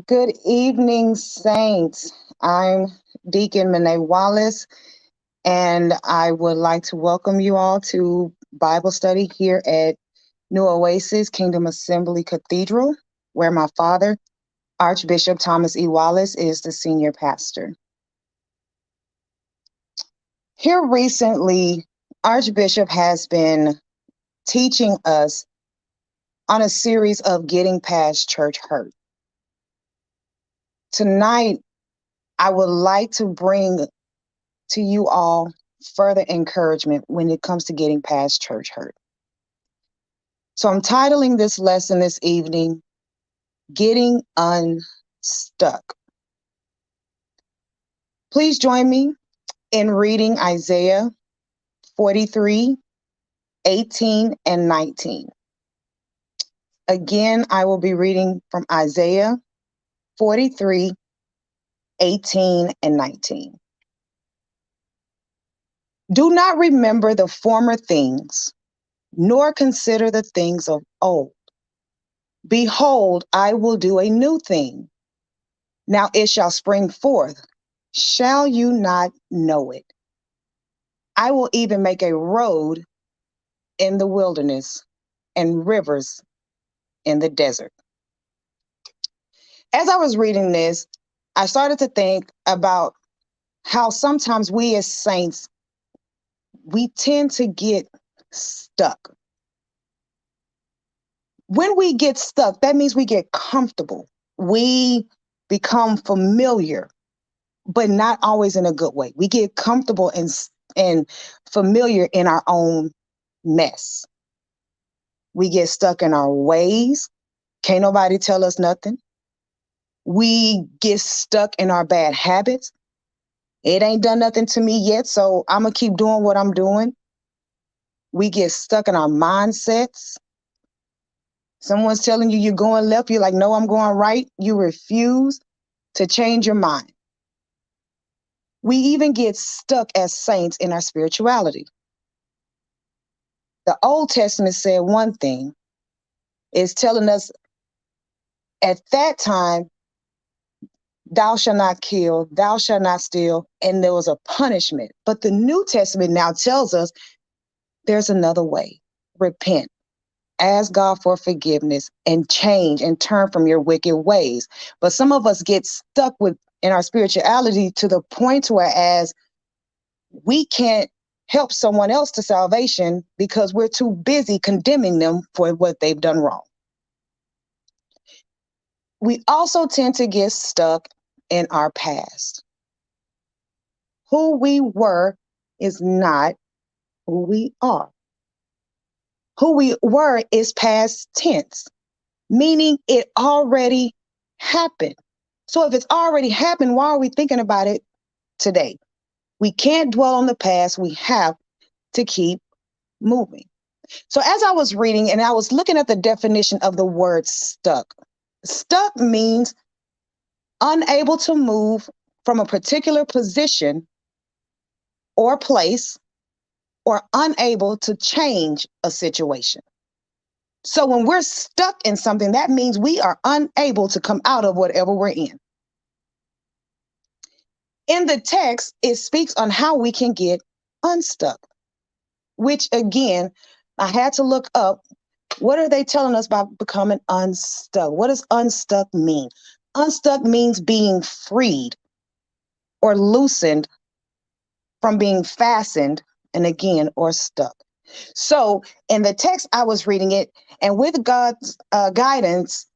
Good evening, Saints. I'm Deacon Manae Wallace, and I would like to welcome you all to Bible study here at New Oasis Kingdom Assembly Cathedral, where my father, Archbishop Thomas E. Wallace, is the senior pastor. Here recently, Archbishop has been teaching us on a series of getting past church hurt. Tonight, I would like to bring to you all further encouragement when it comes to getting past church hurt. So I'm titling this lesson this evening, Getting Unstuck. Please join me in reading Isaiah 43, 18, and 19. Again, I will be reading from Isaiah 43, 18, and 19. Do not remember the former things, nor consider the things of old. Behold, I will do a new thing. Now it shall spring forth. Shall you not know it? I will even make a road in the wilderness and rivers in the desert. As I was reading this, I started to think about how sometimes we as saints, we tend to get stuck. When we get stuck, that means we get comfortable. We become familiar, but not always in a good way. We get comfortable and familiar in our own mess. We get stuck in our ways. Can't nobody tell us nothing. We get stuck in our bad habits. It ain't done nothing to me yet, so I'm going to keep doing what I'm doing. We get stuck in our mindsets. Someone's telling you you're going left. You're like, no, I'm going right. You refuse to change your mind. We even get stuck as saints in our spirituality. The Old Testament said one thing. It's telling us at that time, thou shalt not kill, thou shalt not steal, and there was a punishment. But the New Testament now tells us there's another way. Repent. Ask God for forgiveness and change and turn from your wicked ways. But some of us get stuck in our spirituality to the point whereas we can't help someone else to salvation because we're too busy condemning them for what they've done wrong. We also tend to get stuck in our past. Who we were is not who we are. Who we were is past tense, meaning it already happened. So if it's already happened, why are we thinking about it today? We can't dwell on the past. We have to keep moving. So as I was reading and I was looking at the definition of the word stuck, stuck means unable to move from a particular position or place or unable to change a situation. So when we're stuck in something, that means we are unable to come out of whatever we're in. In the text, it speaks on how we can get unstuck, which again, I had to look up. What are they telling us about becoming unstuck? What does unstuck mean? Unstuck means being freed or loosened from being fastened, and again, or stuck. So in the text, I was reading it, and with God's guidance,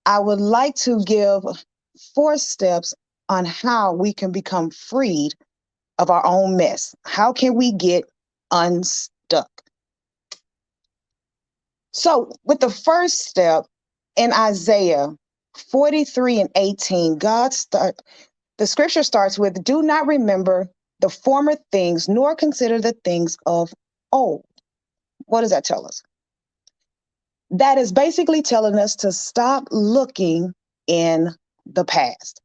I would like to give 4 steps on how we can become freed of our own mess. How can we get unstuck? So with the first step in Isaiah 43 and 18, the scripture starts with, do not remember the former things, nor consider the things of old. What does that tell us? That is basically telling us to stop looking in the past.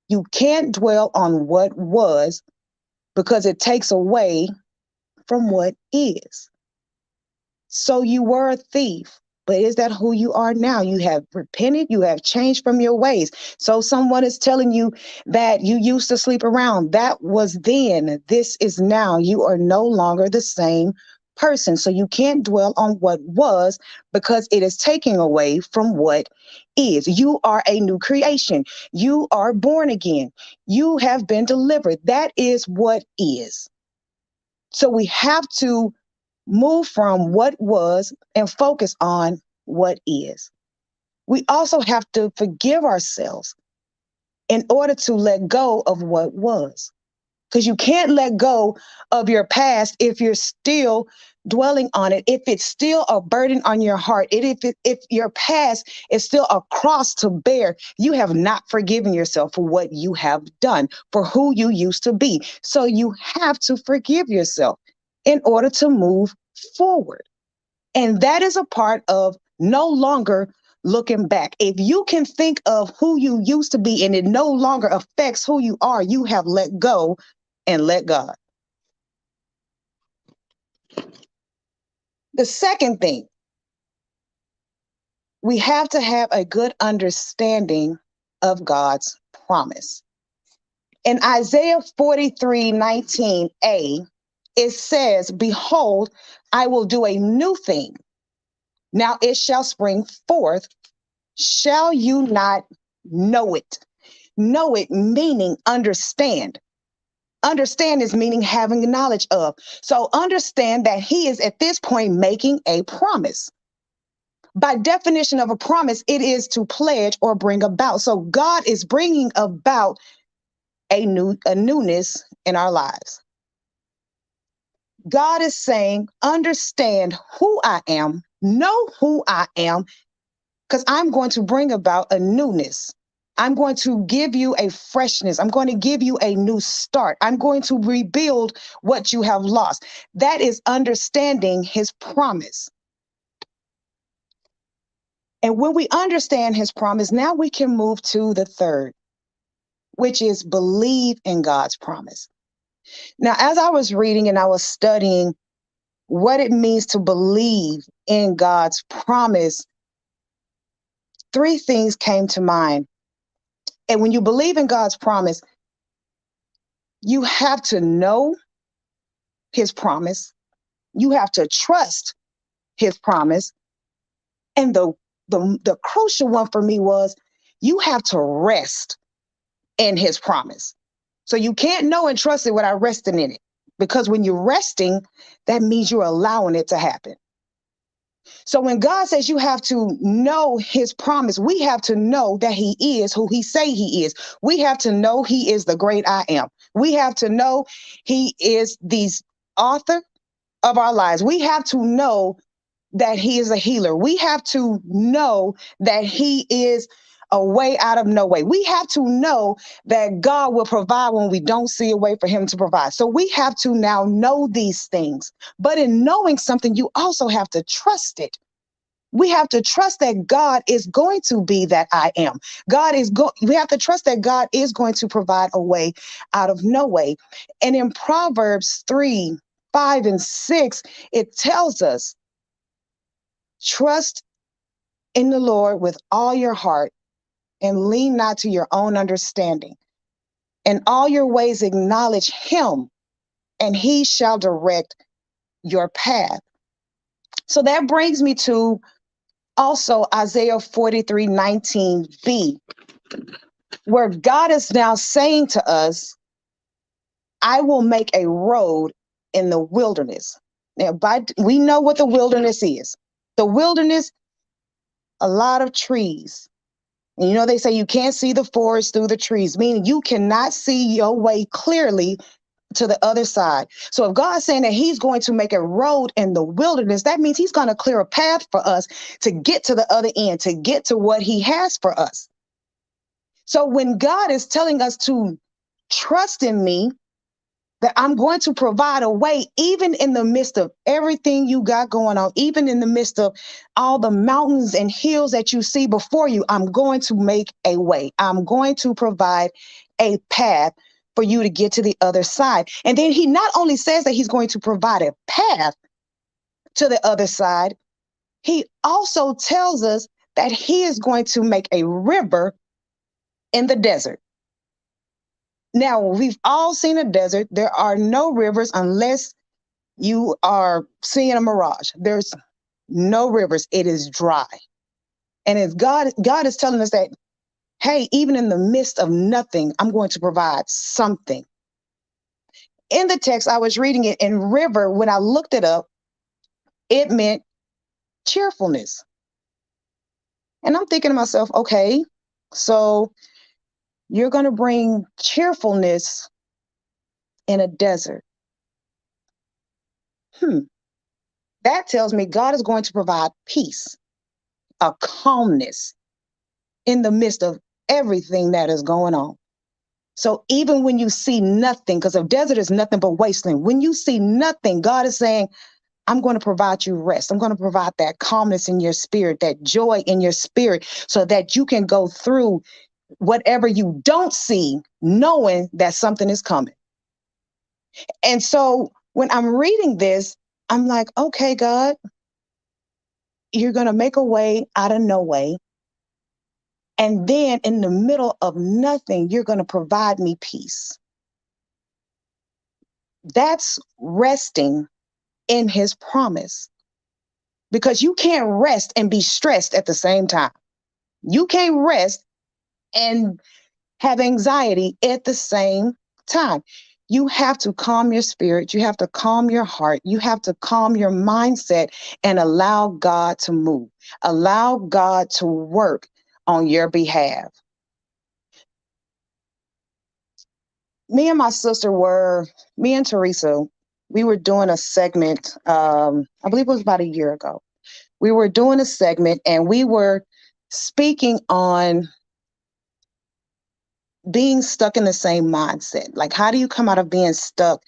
You can't dwell on what was because it takes away from what is. So you were a thief. But is that who you are now? You have repented, you have changed from your ways. So someone is telling you that you used to sleep around. That was then. This is now. You are no longer the same person. So you can't dwell on what was because it is taking away from what is. You are a new creation. You are born again. You have been delivered. That is what is. So we have to move from what was and focus on what is. We also have to forgive ourselves in order to let go of what was. Because you can't let go of your past if you're still dwelling on it, if it's still a burden on your heart, if your past is still a cross to bear, you have not forgiven yourself for what you have done, for who you used to be. So you have to forgive yourself in order to move forward. And that is a part of no longer looking back. If you can think of who you used to be and it no longer affects who you are, you have let go and let God. The second thing, we have to have a good understanding of God's promise. In Isaiah 43:19a, it says, "Behold, I will do a new thing. Now it shall spring forth. Shall you not know it?" Know it meaning understand. Understand is meaning having knowledge of. So understand that he is at this point making a promise. By definition of a promise, it is to pledge or bring about. So God is bringing about a newness in our lives. God is saying, understand who I am, know who I am, because I'm going to bring about a newness. I'm going to give you a freshness. I'm going to give you a new start. I'm going to rebuild what you have lost. That is understanding his promise. And when we understand his promise, now we can move to the third, which is believe in God's promise. Now, as I was reading and I was studying what it means to believe in God's promise, three things came to mind. And when you believe in God's promise, you have to know his promise, you have to trust his promise, and the crucial one for me was you have to rest in his promise. So you can't know and trust it without resting in it. Because when you're resting, that means you're allowing it to happen. So when God says you have to know his promise, we have to know that he is who he say he is. We have to know he is the great I am. We have to know he is the author of our lives. We have to know that he is a healer. We have to know that he is a way out of no way. We have to know that God will provide when we don't see a way for him to provide. So we have to now know these things. But in knowing something, you also have to trust it. We have to trust that God is going to be that I am. We have to trust that God is going to provide a way out of no way. And in Proverbs 3, 5, and 6, it tells us, trust in the Lord with all your heart and lean not to your own understanding. In all your ways acknowledge him, and he shall direct your path. So that brings me to also Isaiah 43:19b, where God is now saying to us, I will make a road in the wilderness. Now, we know what the wilderness is. The wilderness, a lot of trees. And they say you can't see the forest through the trees, meaning you cannot see your way clearly to the other side. So if God's saying that he's going to make a road in the wilderness, that means he's going to clear a path for us to get to the other end, to get to what he has for us. So when God is telling us to trust in me, that I'm going to provide a way, even in the midst of everything you got going on, even in the midst of all the mountains and hills that you see before you, I'm going to make a way. I'm going to provide a path for you to get to the other side. And then he not only says that he's going to provide a path to the other side, He also tells us that he is going to make a river in the desert. Now, we've all seen a desert. There are no rivers unless you are seeing a mirage. There's no rivers. It is dry. And as God is telling us that, hey, even in the midst of nothing, I'm going to provide something. In the text, I was reading it in river. When I looked it up, it meant cheerfulness. And I'm thinking to myself, okay, so you're going to bring cheerfulness in a desert. That tells me God is going to provide peace, a calmness in the midst of everything that is going on. So even when you see nothing, because a desert is nothing but wasteland, when you see nothing, God is saying, I'm going to provide you rest. I'm going to provide that calmness in your spirit, that joy in your spirit, so that you can go through whatever you don't see, knowing that something is coming. And so when I'm reading this, I'm like, okay, God, you're going to make a way out of no way. And then in the middle of nothing, you're going to provide me peace. That's resting in his promise, because you can't rest and be stressed at the same time. You can't rest and have anxiety at the same time. You have to calm your spirit. You have to calm your heart. You have to calm your mindset and allow God to move. Allow God to work on your behalf. Me and my sister me and Teresa, we were doing a segment, I believe it was about a year ago. We were doing a segment and we were speaking on being stuck in the same mindset. Like, how do you come out of being stuck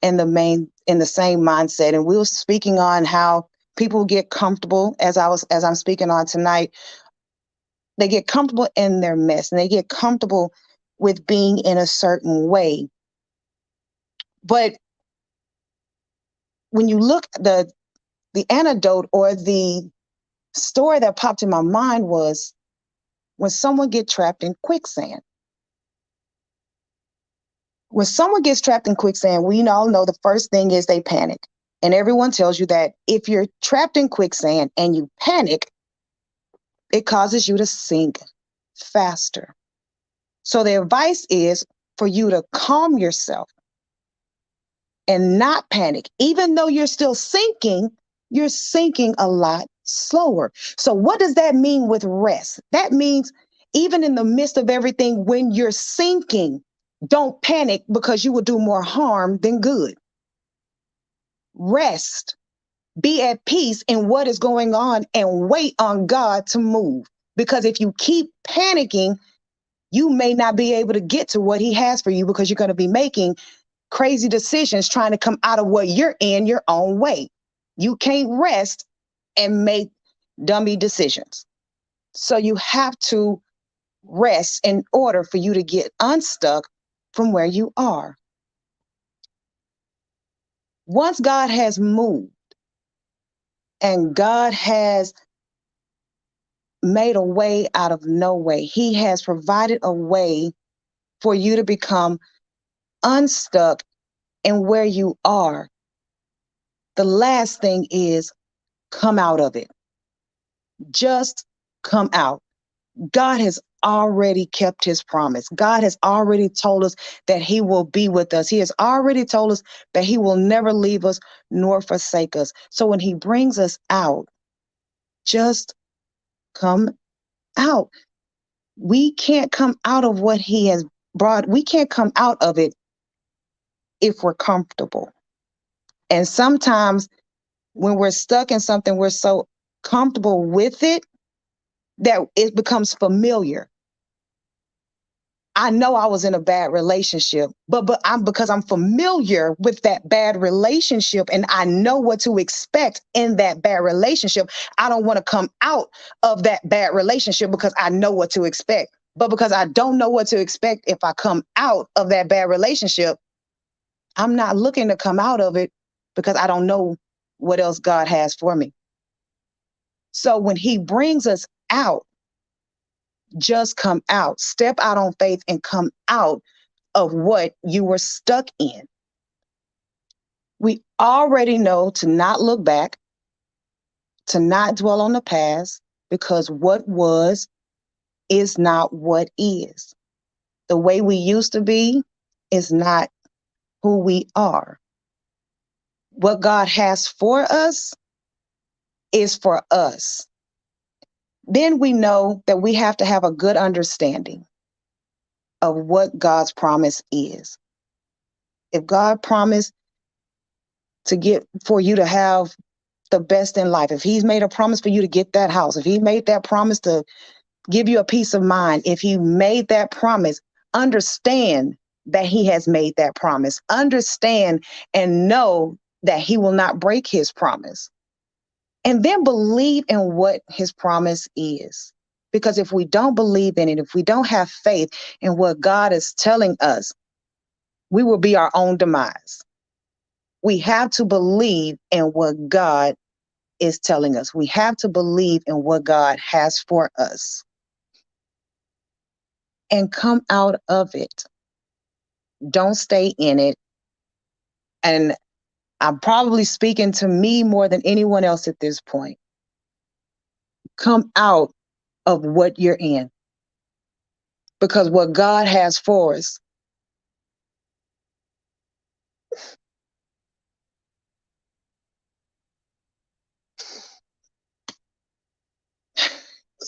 in the same mindset? And we were speaking on how people get comfortable, as I'm speaking on tonight. They get comfortable in their mess and they get comfortable with being in a certain way. But when you look, the antidote or the story that popped in my mind was when someone gets trapped in quicksand. When someone gets trapped in quicksand, we all know the first thing is they panic. And everyone tells you that if you're trapped in quicksand and you panic, it causes you to sink faster. So the advice is for you to calm yourself and not panic. Even though you're still sinking, you're sinking a lot slower. So what does that mean with rest? That means even in the midst of everything, when you're sinking, don't panic, because you will do more harm than good. Rest, be at peace in what is going on, and wait on God to move. Because if you keep panicking, you may not be able to get to what he has for you, because you're going to be making crazy decisions trying to come out of what you're in your own way. You can't rest and make dummy decisions. So you have to rest in order for you to get unstuck from where you are. Once God has moved and God has made a way out of no way, he has provided a way for you to become unstuck in where you are. The last thing is come out of it. Just come out. God has already kept his promise. God has already told us that he will be with us. He has already told us that he will never leave us nor forsake us. So when he brings us out, just come out. We can't come out of what he has brought. We can't come out of it if we're comfortable. And sometimes when we're stuck in something, we're so comfortable with it that it becomes familiar. I know I was in a bad relationship, but I'm because I'm familiar with that bad relationship and I know what to expect in that bad relationship. I don't want to come out of that bad relationship because I know what to expect. But because I don't know what to expect if I come out of that bad relationship, I'm not looking to come out of it because I don't know what else God has for me. So when he brings us out, just come out, step out on faith and come out of what you were stuck in. We already know to not look back, to not dwell on the past, because what was is not what is. The way we used to be is not who we are. What God has for us is for us. Then we know that we have to have a good understanding of what God's promise is. If God promised to get for you to have the best in life, if he's made a promise for you to get that house, if he made that promise to give you a peace of mind, if he made that promise, understand that he has made that promise. Understand and know that he will not break his promise. And then believe in what his promise is. Because if we don't believe in it, if we don't have faith in what God is telling us, we will be our own demise. We have to believe in what God is telling us. We have to believe in what God has for us and come out of it. Don't stay in it. And I'm probably speaking to me more than anyone else at this point. Come out of what you're in. Because what God has for us,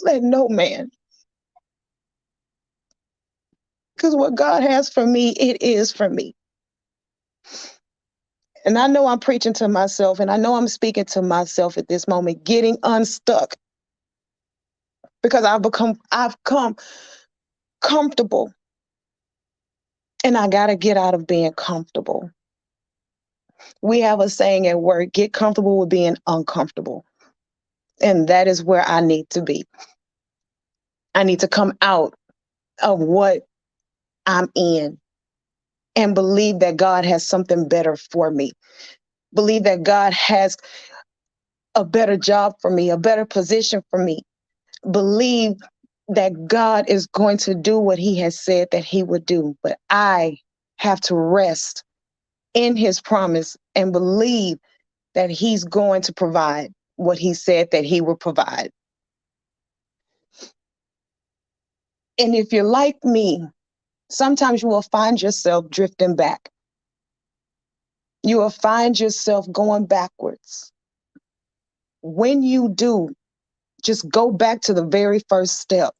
let no man. Because what God has for me, it is for me. And I know I'm preaching to myself, and I know I'm speaking to myself at this moment, getting unstuck. Because I've come comfortable. And I got to get out of being comfortable. We have a saying at work, get comfortable with being uncomfortable. And that is where I need to be. I need to come out of what I'm in and believe that God has something better for me. Believe that God has a better job for me, a better position for me. Believe that God is going to do what he has said that he would do. But I have to rest in his promise and believe that he's going to provide what he said that he will provide. And if you're like me, sometimes you will find yourself drifting back. You will find yourself going backwards. When you do, just go back to the very first step.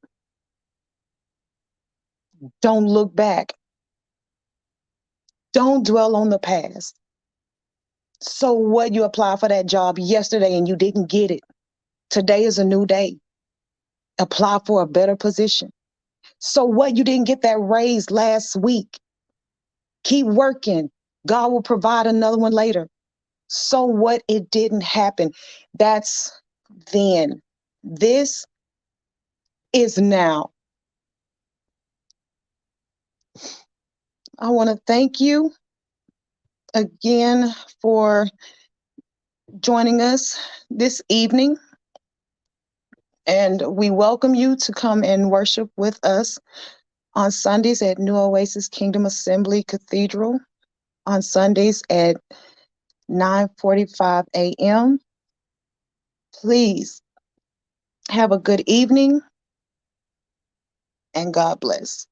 Don't look back. Don't dwell on the past. So what, you applied for that job yesterday and you didn't get it. Today is a new day. Apply for a better position. So what, you didn't get that raise last week. Keep working. God will provide another one later. So what, it didn't happen. That's then. This is now. I want to thank you again for joining us this evening. And we welcome you to come and worship with us on Sundays at New Oasis Kingdom Assembly Cathedral, on Sundays at 9:45 a.m. Please have a good evening and God bless.